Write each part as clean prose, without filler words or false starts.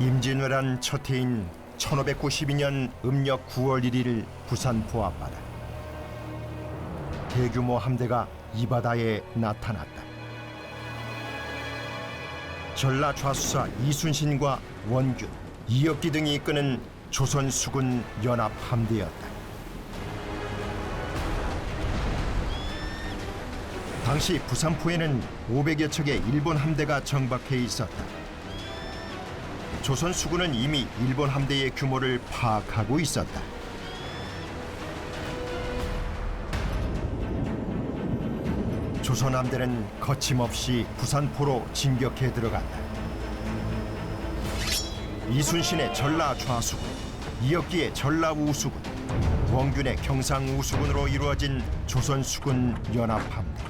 임진왜란 첫 해인 1592년 음력 9월 1일 부산포 앞바다. 대규모 함대가 이 바다에 나타났다. 전라 좌수사 이순신과 원균, 이혁기 등이 이끄는 조선 수군 연합 함대였다. 당시 부산포에는 500여 척의 일본 함대가 정박해 있었다. 조선 수군은 이미 일본 함대의 규모를 파악하고 있었다. 조선 함대는 거침없이 부산포로 진격해 들어간다. 이순신의 전라 좌수군, 이혁기의 전라 우수군, 원균의 경상 우수군으로 이루어진 조선 수군 연합 함대.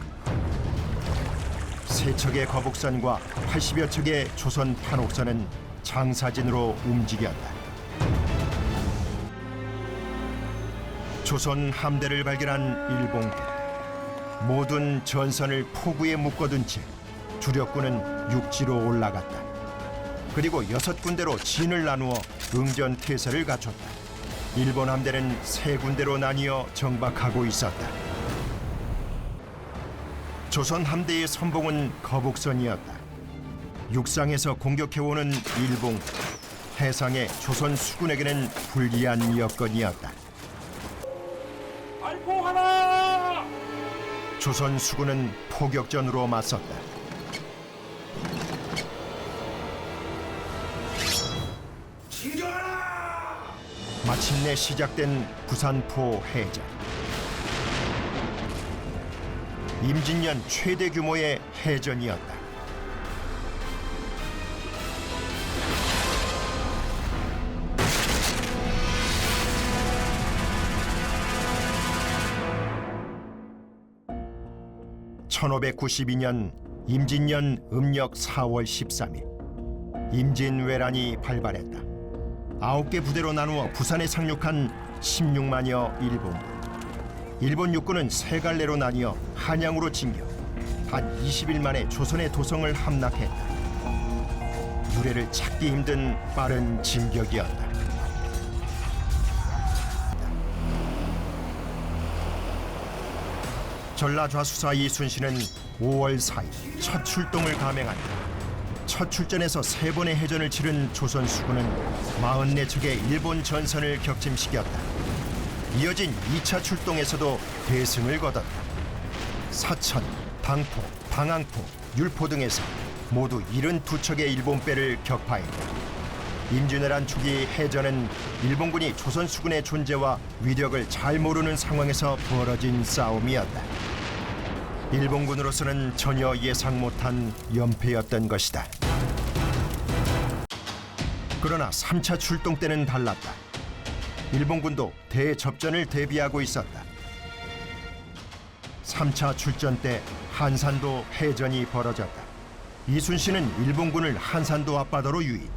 세 척의 거북선과 80여 척의 조선 판옥선은 장사진으로 움직였다. 조선 함대를 발견한 일본군. 모든 전선을 포구에 묶어둔 채 주력군은 육지로 올라갔다. 그리고 6군데로 진을 나누어 응전태세를 갖췄다. 일본 함대는 3군데로 나뉘어 정박하고 있었다. 조선 함대의 선봉은 거북선이었다. 육상에서 공격해오는 일본, 해상의 조선 수군에게는 불리한 여건이었다. 발포하라! 조선 수군은 포격전으로 맞섰다. 진격하라! 마침내 시작된 부산포 해전. 임진년 최대 규모의 해전이었다. (1592년) 임진년 음력 4월 13일 임진왜란이 발발했다. 9개 부대로 나누어 부산에 상륙한 16만여 일본군. 일본 육군은 3갈래로 나뉘어 한양으로 진격. 단 20일 만에 조선의 도성을 함락했다. 유례를 찾기 힘든 빠른 진격이었다. 전라 좌수사 이순신은 5월 4일 첫 출동을 감행한다. 첫 출전에서 3번의 해전을 치른 조선 수군은 44척의 일본 전선을 격침시켰다. 이어진 2차 출동에서도 대승을 거뒀다. 사천, 당포, 방항포, 율포 등에서 모두 72척의 일본 배를 격파했다. 임진왜란 초기 해전은 일본군이 조선 수군의 존재와 위력을 잘 모르는 상황에서 벌어진 싸움이었다. 일본군으로서는 전혀 예상 못한 연패였던 것이다. 그러나 3차 출동 때는 달랐다. 일본군도 대접전을 대비하고 있었다. 3차 출전 때 한산도 해전이 벌어졌다. 이순신은 일본군을 한산도 앞바다로 유인,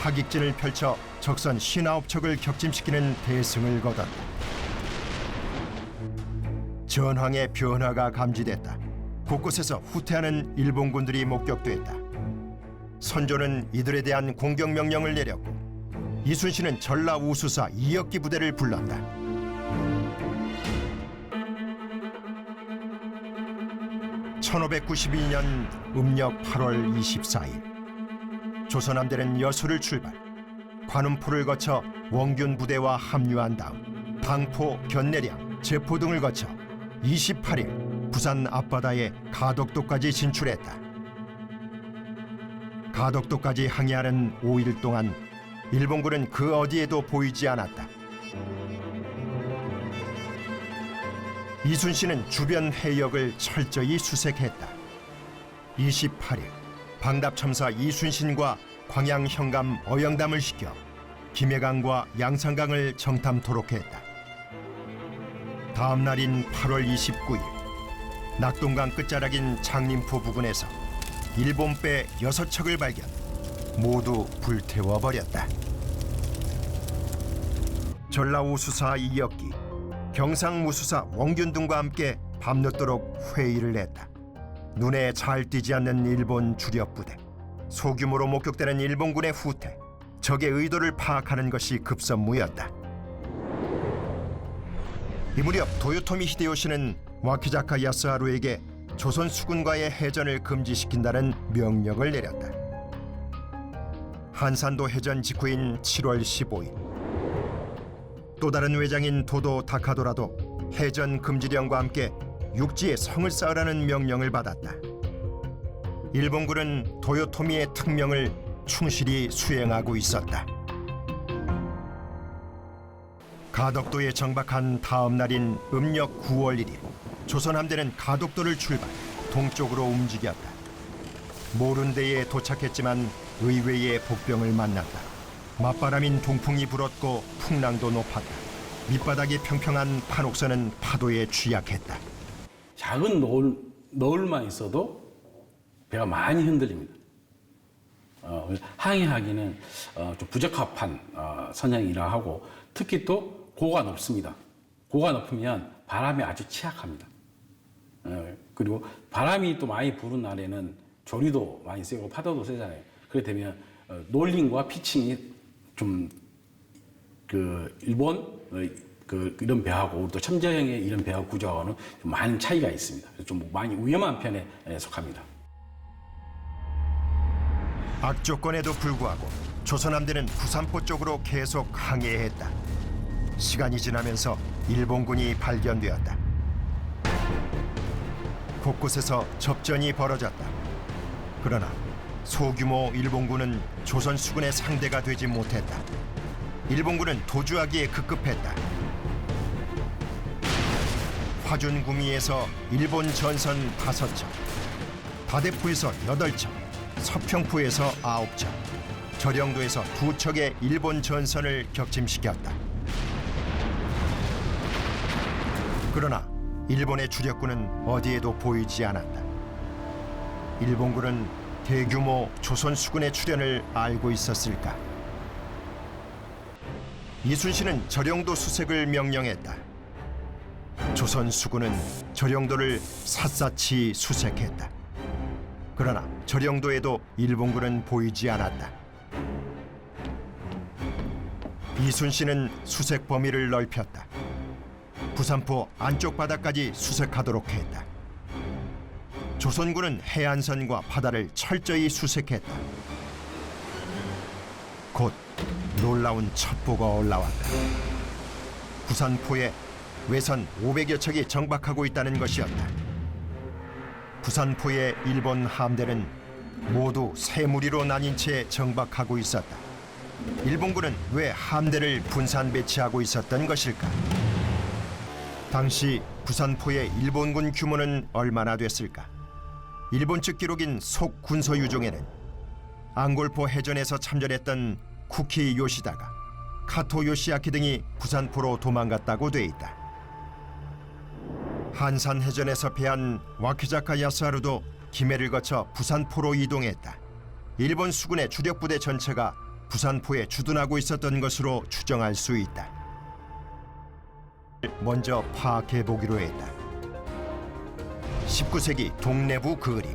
타격진을 펼쳐 적선 59척을 격침시키는 대승을 거뒀다. 전황의 변화가 감지됐다. 곳곳에서 후퇴하는 일본군들이 목격됐다. 선조는 이들에 대한 공격 명령을 내렸고 이순신은 전라 우수사 이혁기 부대를 불렀다. (1592년) 음력 8월 24일 조선 함대는 여수를 출발. 관음포를 거쳐 원균 부대와 합류한 다음 당포, 견내량, 제포 등을 거쳐 28일 부산 앞바다에 가덕도까지 진출했다. 가덕도까지 항해하는 5일 동안 일본군은 그 어디에도 보이지 않았다. 이순신은 주변 해역을 철저히 수색했다. 28일 방답첨사 이순신과 광양 현감 어영담을 시켜 김해강과 양산강을 정탐토록 했다. 다음 날인 8월 29일 낙동강 끝자락인 장림포 부근에서 일본 배 6척을 발견. 모두 불태워버렸다. 전라우수사 이혁기, 경상무수사 원균 등과 함께 밤늦도록 회의를 했다. 눈에 잘 띄지 않는 일본 주력 부대, 소규모로 목격되는 일본군의 후퇴, 적의 의도를 파악하는 것이 급선무였다. 이 무렵 도요토미 히데요시는 와키자카 야스하루에게 조선 수군과의 해전을 금지시킨다는 명령을 내렸다. 한산도 해전 직후인 7월 15일, 또 다른 외장인 도도 다카도라도 해전 금지령과 함께 육지에 성을 쌓으라는 명령을 받았다. 일본군은 도요토미의 특명을 충실히 수행하고 있었다. 가덕도에 정박한 다음 날인 음력 9월 1일, 조선 함대는 가덕도를 출발, 동쪽으로 움직였다. 모른데에 도착했지만 의외의 복병을 만났다. 맞바람인 동풍이 불었고 풍랑도 높았다. 밑바닥이 평평한 판옥선은 파도에 취약했다. 작은 너울만 있어도 배가 많이 흔들립니다. 항해하기는 좀 부적합한 선양이라 하고, 특히 또 고가 높습니다. 고가 높으면 바람이 아주 취약합니다. 그리고 바람이 또 많이 부는 날에는 조리도 많이 세고 파도도 세잖아요. 그렇게 되면 놀링과 피칭이 좀 일본 이런 배하고 또 첨자형의 이런 배하고 구조하고는 좀 많은 차이가 있습니다. 좀 많이 위험한 편에 속합니다. 악조건에도 불구하고 조선 함대는 부산포 쪽으로 계속 항해했다. 시간이 지나면서 일본군이 발견되었다. 곳곳에서 접전이 벌어졌다. 그러나 소규모 일본군은 조선 수군의 상대가 되지 못했다. 일본군은 도주하기에 급급했다. 화준구미에서 일본 전선 5척, 다대포에서 8척, 서평포에서 9척, 절영도에서 2척의 일본 전선을 격침시켰다. 그러나 일본의 주력군은 어디에도 보이지 않았다. 일본군은 대규모 조선 수군의 출현을 알고 있었을까? 이순신은 절영도 수색을 명령했다. 조선 수군은 절영도를 샅샅이 수색했다. 그러나 절영도에도 일본군은 보이지 않았다. 이순신은 수색 범위를 넓혔다. 부산포 안쪽 바다까지 수색하도록 했다. 조선군은 해안선과 바다를 철저히 수색했다. 곧 놀라운 첩보가 올라왔다. 부산포에 외선 500여 척이 정박하고 있다는 것이었다. 부산포의 일본 함대는 모두 세 무리로 나뉜 채 정박하고 있었다. 일본군은 왜 함대를 분산 배치하고 있었던 것일까? 당시 부산포의 일본군 규모는 얼마나 됐을까? 일본 측 기록인 속 군서 유종에는 앙골포 해전에서 참전했던 쿠키 요시다가 카토 요시아키 등이 부산포로 도망갔다고 돼 있다. 한산 해전에서 패한 와키자카 야스하루도 기메를 거쳐 부산포로 이동했다. 일본 수군의 주력 부대 전체가 부산포에 주둔하고 있었던 것으로 추정할 수 있다. 먼저 파악해 보기로 했다. 19세기 동래부 그림.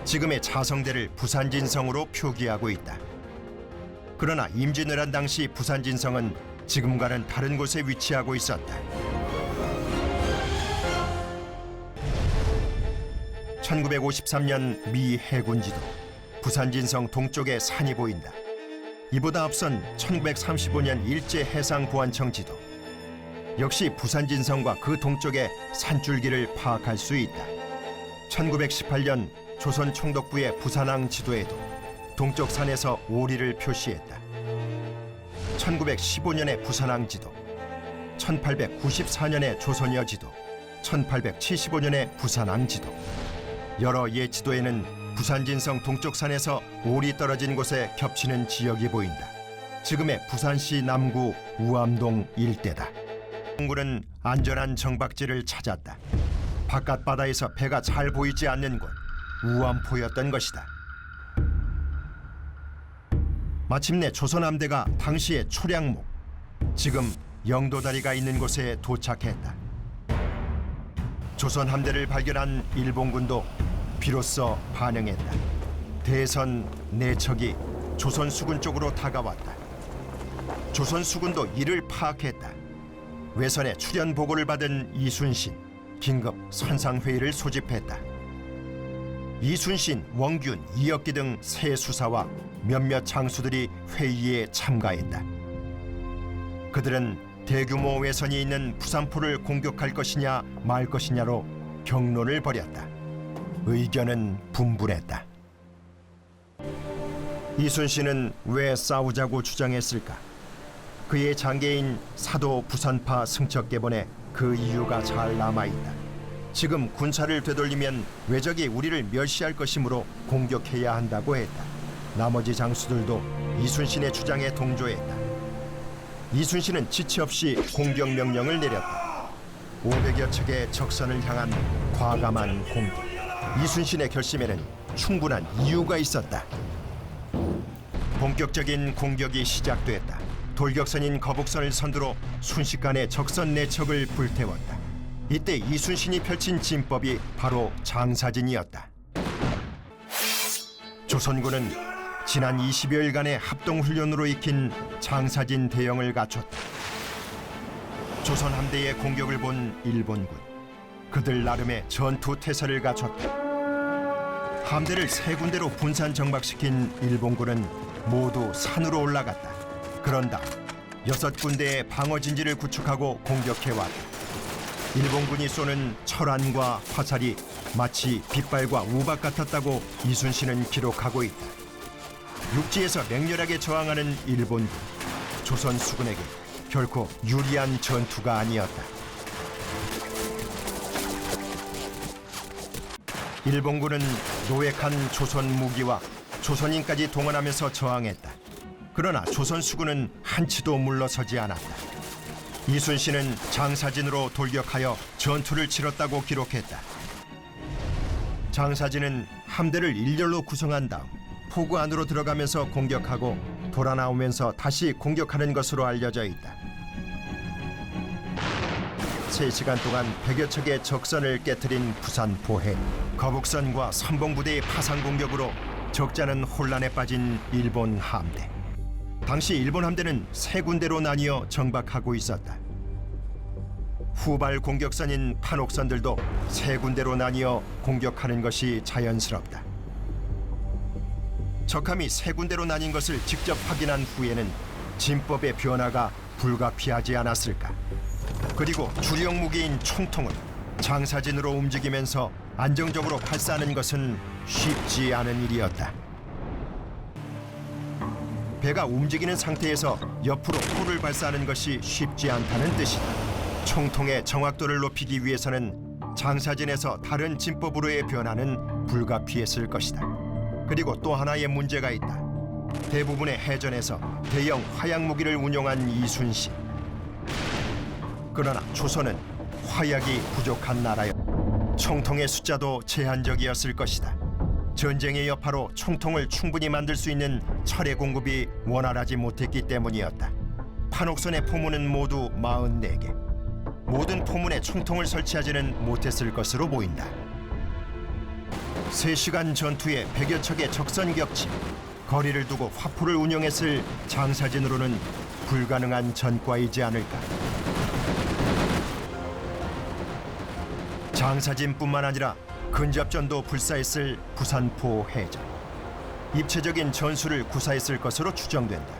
지금의 자성대를 부산진성으로 표기하고 있다. 그러나 임진왜란 당시 부산진성은 지금과는 다른 곳에 위치하고 있었다. 1953년 미 해군지도. 부산진성 동쪽에 산이 보인다. 이보다 앞선 1935년 일제 해상보안청 지도. 역시 부산진성과 그 동쪽의 산줄기를 파악할 수 있다. 1918년 조선 총독부의 부산항 지도에도 동쪽 산에서 오리를 표시했다. 1915년의 부산항 지도, 1894년의 조선여 지도, 1875년의 부산항 지도. 여러 옛 지도에는 부산진성 동쪽 산에서 오리 떨어진 곳에 겹치는 지역이 보인다. 지금의 부산시 남구 우암동 일대다. 일본군은 안전한 정박지를 찾았다. 바깥 바다에서 배가 잘 보이지 않는 곳, 우암포였던 것이다. 마침내 조선 함대가 당시의 초량목, 지금 영도다리가 있는 곳에 도착했다. 조선 함대를 발견한 일본군도 비로소 반응했다. 대선 4척이 조선 수군 쪽으로 다가왔다. 조선 수군도 이를 파악했다. 외선의 출현 보고를 받은 이순신, 긴급 선상회의를 소집했다. 이순신, 원균, 이혁기 등 세 수사와 몇몇 장수들이 회의에 참가했다. 그들은 대규모 외선이 있는 부산포를 공격할 것이냐 말 것이냐로 경론을 벌였다. 의견은 분분했다. 이순신은 왜 싸우자고 주장했을까? 그의 장계인 사도 부산파 승척계본에 그 이유가 잘 남아있다. 지금 군사를 되돌리면 왜적이 우리를 멸시할 것이므로 공격해야 한다고 했다. 나머지 장수들도 이순신의 주장에 동조했다. 이순신은 지체 없이 공격 명령을 내렸다. 500여 척의 적선을 향한 과감한 공격. 이순신의 결심에는 충분한 이유가 있었다. 본격적인 공격이 시작됐다. 돌격선인 거북선을 선두로 순식간에 적선 4척을 불태웠다. 이때 이순신이 펼친 진법이 바로 장사진이었다. 조선군은 지난 20여일간의 합동훈련으로 익힌 장사진 대형을 갖췄다. 조선 함대의 공격을 본 일본군, 그들 나름의 전투 태세를 갖췄다. 함대를 3군데로 분산 정박시킨 일본군은 모두 산으로 올라갔다. 그런다 6군데의 방어진지를 구축하고 공격해왔다. 일본군이 쏘는 철안과 화살이 마치 빗발과 우박 같았다고 이순신은 기록하고 있다. 육지에서 맹렬하게 저항하는 일본군, 조선 수군에게 결코 유리한 전투가 아니었다. 일본군은 노획한 조선 무기와 조선인까지 동원하면서 저항했다. 그러나 조선 수군은 한치도 물러서지 않았다. 이순신은 장사진으로 돌격하여 전투를 치렀다고 기록했다. 장사진은 함대를 일렬로 구성한 다음 포구 안으로 들어가면서 공격하고 돌아 나오면서 다시 공격하는 것으로 알려져 있다. 3시간 동안 100여 척의 적선을 깨트린 부산포해, 거북선과 선봉부대의 파상 공격으로 적자는 혼란에 빠진 일본 함대. 당시 일본 함대는 3군데로 나뉘어 정박하고 있었다. 후발 공격선인 판옥선들도 3군데로 나뉘어 공격하는 것이 자연스럽다. 적함이 3군데로 나뉜 것을 직접 확인한 후에는 진법의 변화가 불가피하지 않았을까. 그리고 주력 무기인 총통을 장사진으로 움직이면서 안정적으로 발사하는 것은 쉽지 않은 일이었다. 배가 움직이는 상태에서 옆으로 포를 발사하는 것이 쉽지 않다는 뜻이다. 총통의 정확도를 높이기 위해서는 장사진에서 다른 진법으로의 변화는 불가피했을 것이다. 그리고 또 하나의 문제가 있다. 대부분의 해전에서 대형 화약 무기를 운용한 이순신. 그러나 조선은 화약이 부족한 나라였다. 총통의 숫자도 제한적이었을 것이다. 전쟁의 여파로 총통을 충분히 만들 수 있는 철의 공급이 원활하지 못했기 때문이었다. 판옥선의 포문은 모두 44개. 모든 포문에 총통을 설치하지는 못했을 것으로 보인다. 3시간 전투에 100여 척의 적선 격침, 거리를 두고 화포를 운영했을 장사진으로는 불가능한 전과이지 않을까. 장사진뿐만 아니라 근접전도 불사했을 부산포 해전. 입체적인 전술을 구사했을 것으로 추정된다.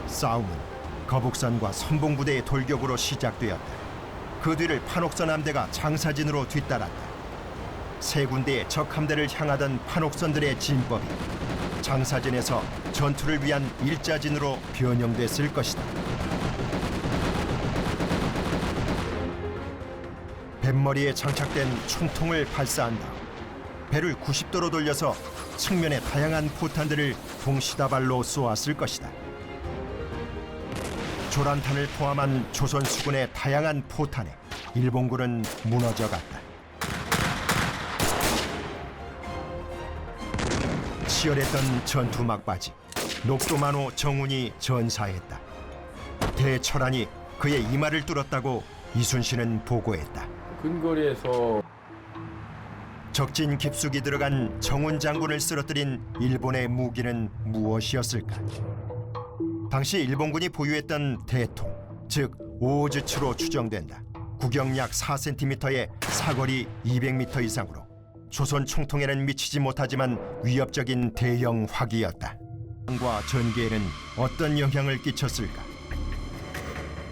싸움은 거북선과 선봉부대의 돌격으로 시작되었다. 그 뒤를 판옥선 함대가 장사진으로 뒤따랐다. 3군데의 적 함대를 향하던 판옥선들의 진법이 장사진에서 전투를 위한 일자진으로 변형됐을 것이다. 뱃머리에 장착된 총통을 발사한 다음 배를 90도로 돌려서 측면의 다양한 포탄들을 동시다발로 쏘았을 것이다. 조란탄을 포함한 조선 수군의 다양한 포탄에 일본군은 무너져갔다. 치열했던 전투 막바지, 녹도만호 정운이 전사했다. 대철안이 그의 이마를 뚫었다고 이순신은 보고했다. 근거리에서 적진 깊숙이 들어간 정훈 장군을 쓰러뜨린 일본의 무기는 무엇이었을까? 당시 일본군이 보유했던 대통, 즉 오오즈츠로 추정된다. 구경 약 4cm의 사거리 200m 이상으로 조선 총통에는 미치지 못하지만 위협적인 대형 화기였다. 과 전개에는 어떤 영향을 끼쳤을까?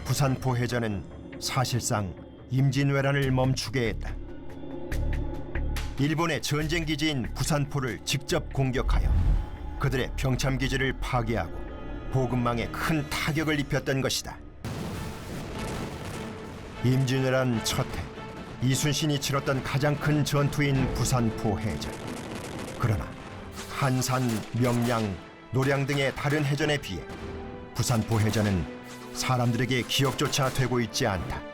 부산포 해전은 사실상 임진왜란을 멈추게 했다. 일본의 전쟁 기지인 부산포를 직접 공격하여 그들의 병참 기지를 파괴하고 보급망에 큰 타격을 입혔던 것이다. 임진왜란 첫 해, 이순신이 치렀던 가장 큰 전투인 부산포 해전. 그러나 한산, 명량, 노량 등의 다른 해전에 비해 부산포 해전은 사람들에게 기억조차 되고 있지 않다.